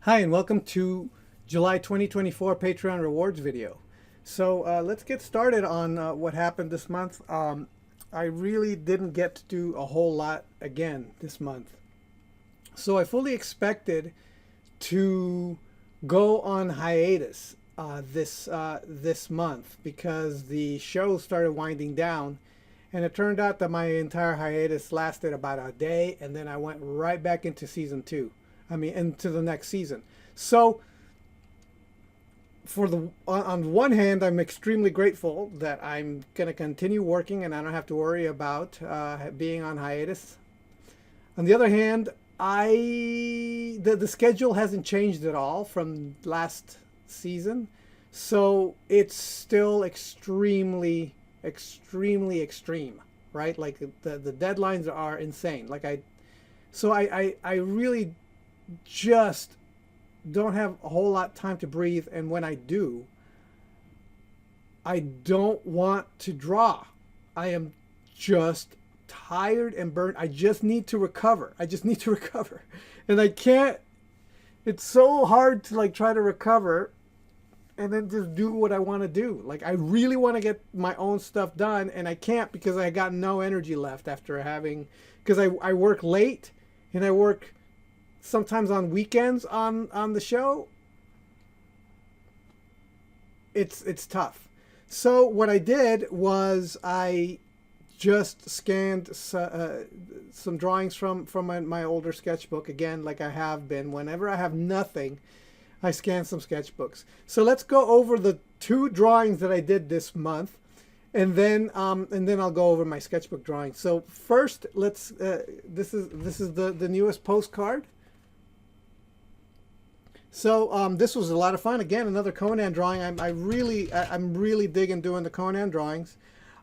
Hi, and welcome to July 2024 Patreon rewards video. So let's get started on what happened this month. I really didn't get to do a whole lot again this month. So I fully expected to go on hiatus this month because the show started winding down, and it turned out that my entire hiatus lasted about a day, and then I went right back into season two. Into the next season. So on one hand, I'm extremely grateful that I'm going to continue working and I don't have to worry about being on hiatus. On the other hand, the schedule hasn't changed at all from last season, so it's still extreme, right? Like the deadlines are insane. I really just don't have a whole lot of time to breathe, and when I do, I don't want to draw. I am just tired and burnt. I just need to recover. And I can't. It's so hard to try to recover and then just do what I want to do. Like, I really want to get my own stuff done, and I can't because I got no energy left after because I work late and I work sometimes on weekends on the show. It's tough. So what I did was I just scanned some drawings from my older sketchbook again, like I have been. Whenever I have nothing, I scan some sketchbooks. So let's go over the two drawings that I did this month, and then I'll go over my sketchbook drawings. So first, let's this is the newest postcard. So this was a lot of fun. Again, another Conan drawing. I'm really digging doing the Conan drawings.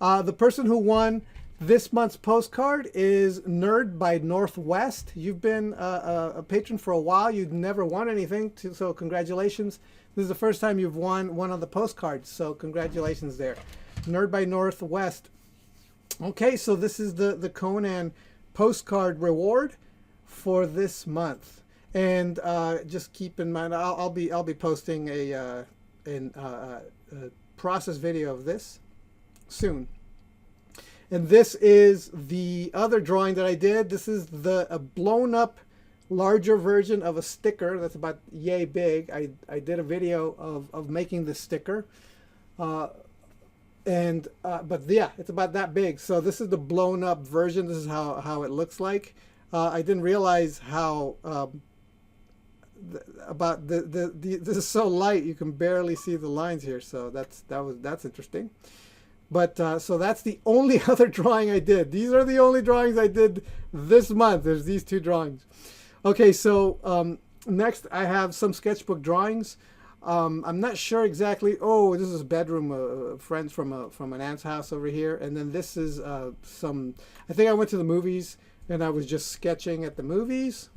The person who won this month's postcard is Nerd by Northwest. You've been a patron for a while. You've never won anything, so congratulations. This is the first time you've won one of the postcards, so congratulations there. Nerd by Northwest. Okay, so this is the Conan postcard reward for this month. And just keep in mind, I'll be posting a process video of this soon. And this is the other drawing that I did. This is a blown up, larger version of a sticker that's about yay big. I did a video of making this sticker, but yeah, it's about that big. So this is the blown up version. This is how it looks like. I didn't realize how. This is so light you can barely see the lines here, so that's interesting. But so that's the only other drawing I did. These are the only drawings I did this month. There's these two drawings. Okay, so next I have some sketchbook drawings. I'm not sure exactly. Oh, this is a bedroom, friends from an aunt's house over here, and then this is some. I think I went to the movies and I was just sketching at the movies.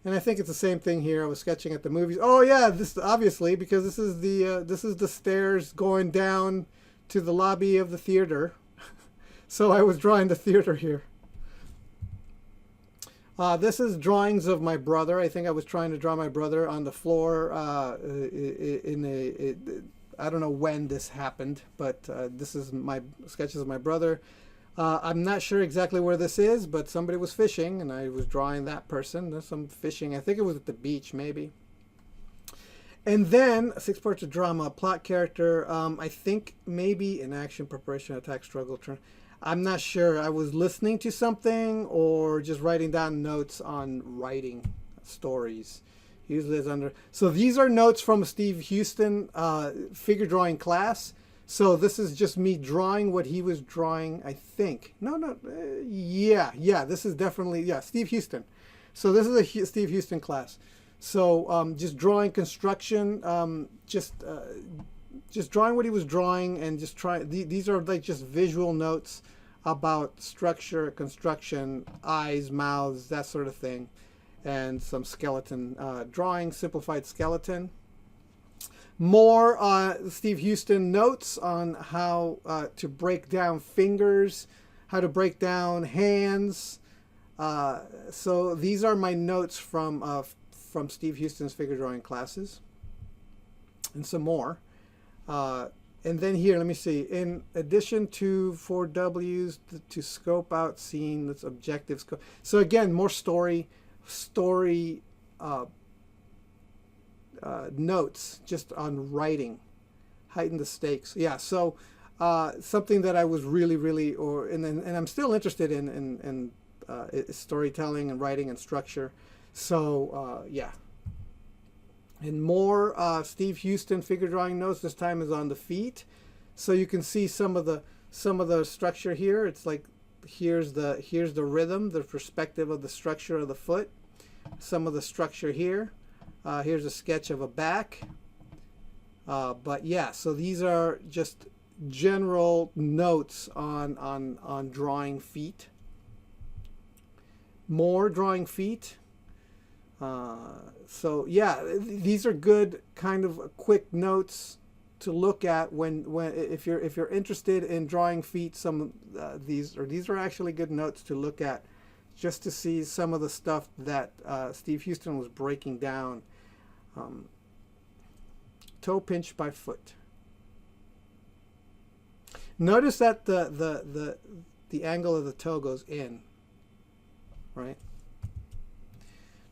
And I think it's the same thing here. I was sketching at the movies. Oh yeah, this obviously because this is the stairs going down to the lobby of the theater. So I was drawing the theater here. This is drawings of my brother. I think I was trying to draw my brother on the floor I don't know when this happened, but this is my sketches of my brother. I'm not sure exactly where this is, but somebody was fishing, and I was drawing that person. There's some fishing. I think it was at the beach, maybe. And then, 6 parts of drama, plot, character, I think maybe an action, preparation, attack, struggle, turn. I'm not sure. I was listening to something or just writing down notes on writing stories. Usually it's under. So these are notes from Steve Houston figure drawing class. So this is just me drawing what he was drawing, I think. Yeah, this is definitely, yeah, Steve Houston. So this is a Steve Houston class. So just drawing construction, just drawing what he was drawing and just these are like just visual notes about structure, construction, eyes, mouths, that sort of thing. And some skeleton drawing, simplified skeleton. More Steve Houston notes on how to break down fingers, how to break down hands. So these are my notes from from Steve Houston's figure drawing classes, and some more. And then here, let me see. In addition to 4Ws to scope out scene, that's objective scope. So again, more story notes just on writing, heighten the stakes. Yeah. So something that I was really, and I'm still interested in storytelling and writing and structure. So yeah. And more Steve Houston figure drawing notes. This time is on the feet, so you can see some of the structure here. It's like here's the rhythm, the perspective of the structure of the foot. Some of the structure here. Here's a sketch of a back. But yeah, so these are just general notes on drawing feet. More drawing feet. So yeah, these are good kind of quick notes to look at when if you're interested in drawing feet. Some these are actually good notes to look at, just to see some of the stuff that Steve Houston was breaking down. Toe pinch by foot. Notice that the angle of the toe goes in, right?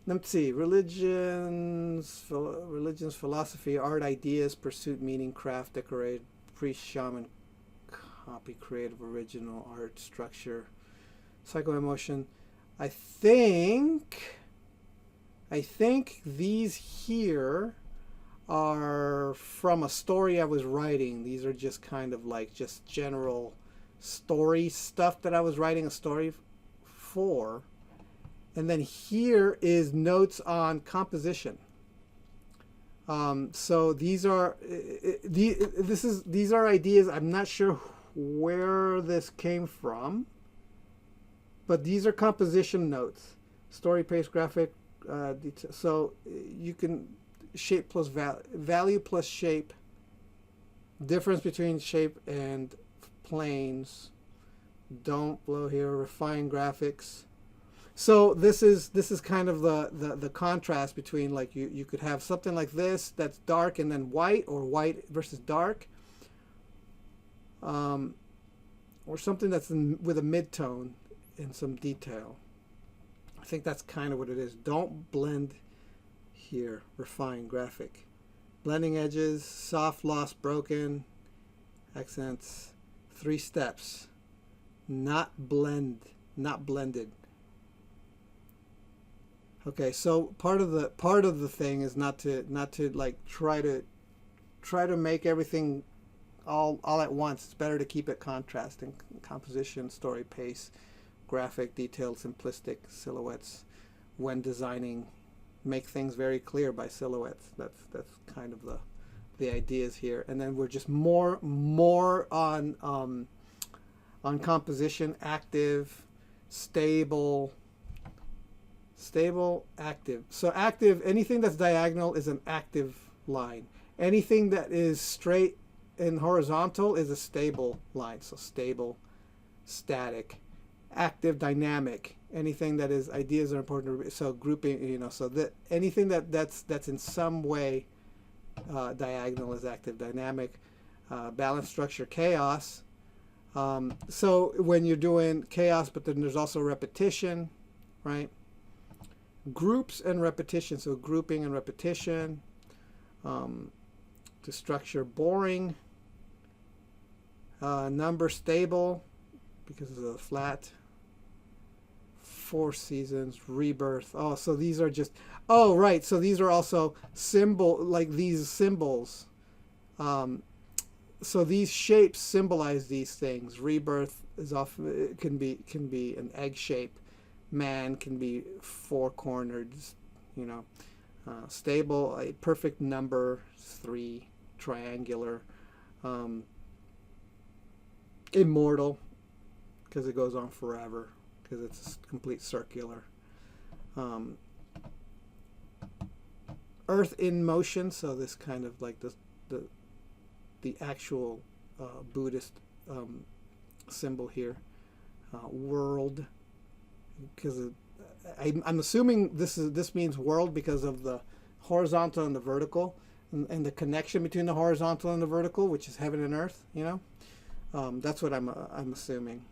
Let's see. Religions, philosophy, art, ideas, pursuit, meaning, craft, decorate, priest, shaman, copy, creative, original, art, structure, psycho-emotion. I think these here are from a story I was writing. These are just kind of like just general story stuff that I was writing a story for. And then here is notes on composition. So these are these are ideas. I'm not sure where this came from, but these are composition notes. Story, pace, graphic. So you can shape plus value plus shape. Difference between shape and planes. Don't blow here. Refine graphics. So this is kind of the contrast between, like, you could have something like this that's dark and then white, or white versus dark, or something that's with a mid-tone and some detail. I think that's kind of what it is. Don't blend here. Refine graphic. Blending edges, soft, lost, broken, accents, 3 steps. Not blended. Okay, so part of the thing is not to like try to make everything all at once. It's better to keep it contrasting. Composition, story, pace, graphic, detailed, simplistic, silhouettes. When designing, make things very clear by silhouettes. That's kind of the ideas here. And then we're just more on composition, active, stable, active. So active, anything that's diagonal is an active line. Anything that is straight and horizontal is a stable line. So stable, static, active, dynamic. Anything that is ideas are important. So grouping, so that anything that's in some way diagonal is active, dynamic. Balance, structure, chaos. So when you're doing chaos, but then there's also repetition, right? Groups and repetition, so grouping and repetition. To structure, boring. Number, stable, because of the flat. 4 seasons, rebirth. Oh, so these are just, oh, right, so these are also these symbols. So these shapes symbolize these things. Rebirth is often, it can be an egg shape. Man can be 4-cornered, stable, a perfect number, 3, triangular, immortal, because it goes on forever, because it's complete circular. Earth in motion, so this kind of like the actual Buddhist symbol here. World, because I'm assuming this means world because of the horizontal and the vertical, and the connection between the horizontal and the vertical, which is heaven and earth. That's what I'm assuming.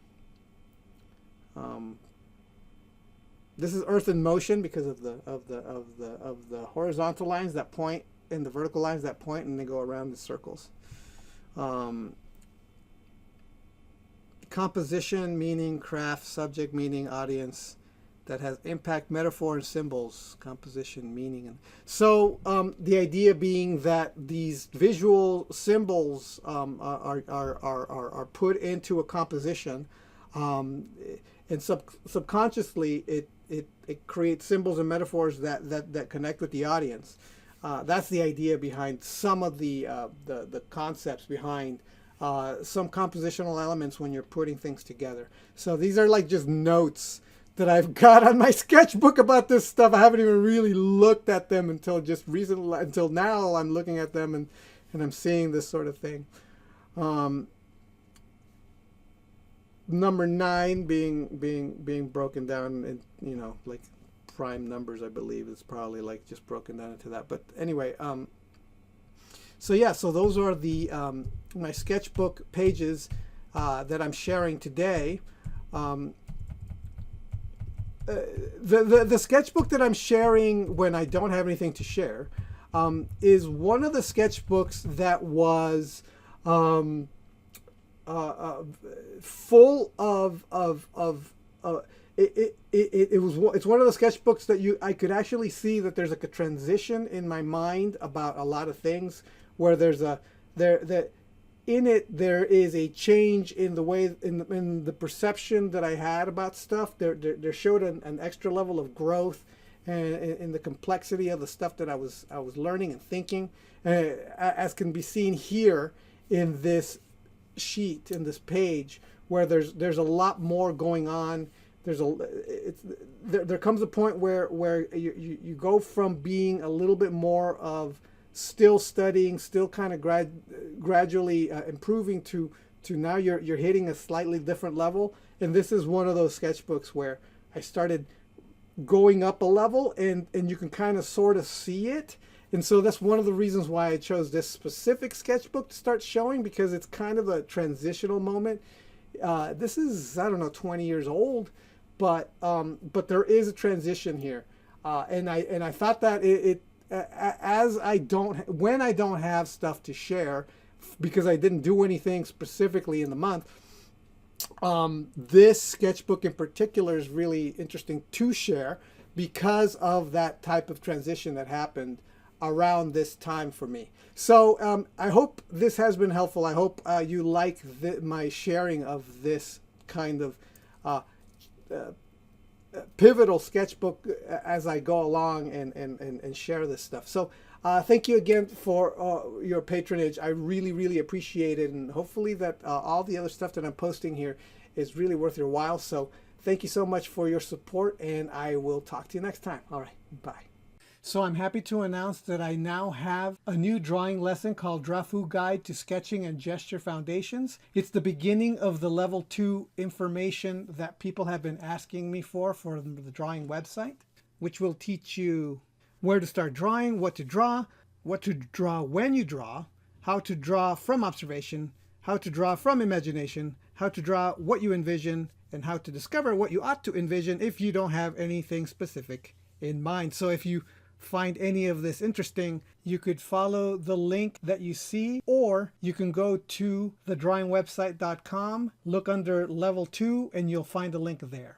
This is earth in motion because of the horizontal lines that point and the vertical lines that point, and they go around in circles. Composition, meaning, craft, subject, meaning, audience, that has impact, metaphor, and symbols. Composition, meaning, and so the idea being that these visual symbols are put into a composition, and subconsciously it creates symbols and metaphors that connect with the audience. That's the idea behind some of the concepts behind some compositional elements when you're putting things together. So these are like just notes that I've got on my sketchbook about this stuff. I haven't even really looked at them until just recently. Until now, I'm looking at them and I'm seeing this sort of thing. Number 9 being broken down in like prime numbers, I believe is probably like just broken down into that. But anyway, so yeah, so those are the my sketchbook pages that I'm sharing today. The sketchbook that I'm sharing when I don't have anything to share is one of the sketchbooks that was full of it's one of the sketchbooks that I could actually see that there's like a transition in my mind about a lot of things, where in it there is a change in the way in the perception that I had about stuff. There showed an extra level of growth and in the complexity of the stuff that I was learning and thinking, as can be seen here in this sheet, in this page, where there's a lot more going on. There comes a point where you go from being a little bit more of still studying, still kind of gradually improving to now you're hitting a slightly different level. And this is one of those sketchbooks where I started going up a level, and you can kind of sort of see it. And so that's one of the reasons why I chose this specific sketchbook to start showing, because it's kind of a transitional moment. This is, I don't know, 20 years old, but there is a transition here. And I thought that when I don't have stuff to share, because I didn't do anything specifically in the month, this sketchbook in particular is really interesting to share because of that type of transition that happened around this time for me. So I hope this has been helpful. I hope you like my sharing of this kind of pivotal sketchbook as I go along and share this stuff. So thank you again for your patronage. I really appreciate it, and hopefully that all the other stuff that I'm posting here is really worth your while. So thank you so much for your support, and I will talk to you next time. All right, bye. So I'm happy to announce that I now have a new drawing lesson called Drafu Guide to Sketching and Gesture Foundations. It's the beginning of the level 2 information that people have been asking me for the drawing website, which will teach you where to start drawing, what to draw when you draw, how to draw from observation, how to draw from imagination, how to draw what you envision, and how to discover what you ought to envision if you don't have anything specific in mind. So if you find any of this interesting, you could follow the link that you see, or you can go to thedrawingwebsite.com, look under level 2, and you'll find a link there.